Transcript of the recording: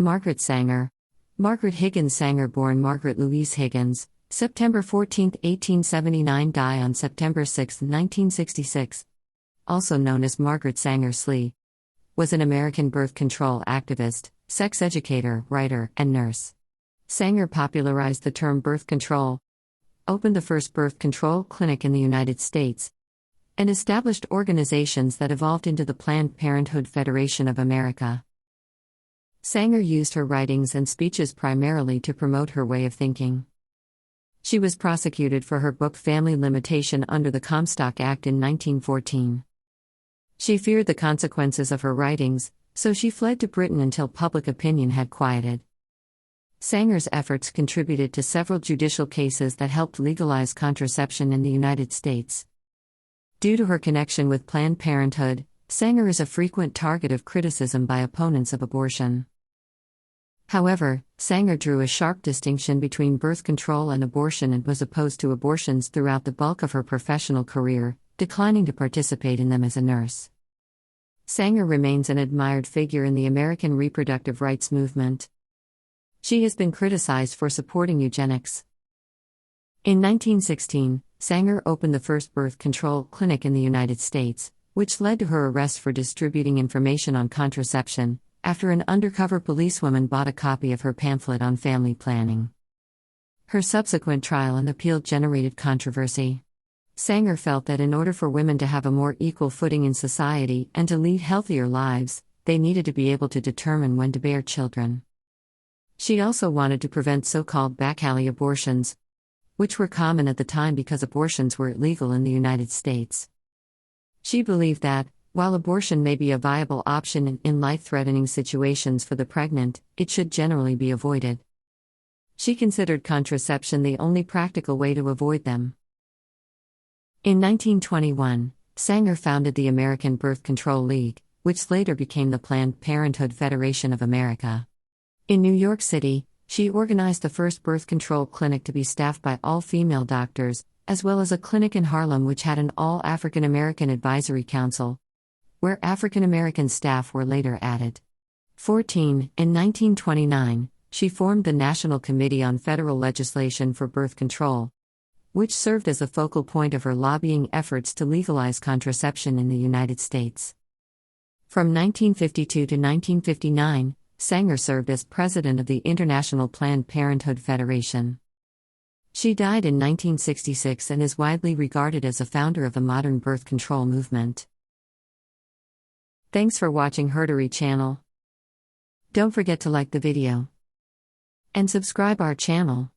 Margaret Sanger. Margaret Higgins Sanger, born Margaret Louise Higgins, September 14, 1879, die on September 6, 1966. Also known as Margaret Sanger Slee, was an American birth control activist, sex educator, writer, and nurse. Sanger popularized the term birth control, opened the first birth control clinic in the United States, and established organizations that evolved into the Planned Parenthood Federation of America. Sanger used her writings and speeches primarily to promote her way of thinking. She was prosecuted for her book Family Limitation under the Comstock Act in 1914. She feared the consequences of her writings, so she fled to Britain until public opinion had quieted. Sanger's efforts contributed to several judicial cases that helped legalize contraception in the United States. Due to her connection with Planned Parenthood, Sanger is a frequent target of criticism by opponents of abortion. However, Sanger drew a sharp distinction between birth control and abortion and was opposed to abortions throughout the bulk of her professional career, declining to participate in them as a nurse. Sanger remains an admired figure in the American reproductive rights movement. She has been criticized for supporting eugenics. In 1916, Sanger opened the first birth control clinic in the United States, which led to her arrest for distributing information on contraception, after an undercover policewoman bought a copy of her pamphlet on family planning. Her subsequent trial and appeal generated controversy. Sanger felt that in order for women to have a more equal footing in society and to lead healthier lives, they needed to be able to determine when to bear children. She also wanted to prevent so-called back-alley abortions, which were common at the time because abortions were illegal in the United States. She believed that, while abortion may be a viable option in life-threatening situations for the pregnant, it should generally be avoided. She considered contraception the only practical way to avoid them. In 1921, Sanger founded the American Birth Control League, which later became the Planned Parenthood Federation of America. In New York City, she organized the first birth control clinic to be staffed by all-female doctors, as well as a clinic in Harlem which had an all-African American advisory council, where African American staff were later added. In 1929, she formed the National Committee on Federal Legislation for Birth Control, which served as a focal point of her lobbying efforts to legalize contraception in the United States. From 1952 to 1959, Sanger served as president of the International Planned Parenthood Federation. She died in 1966 and is widely regarded as a founder of the modern birth control movement. Thanks for watching HerStory channel. Don't forget to like the video and subscribe our channel.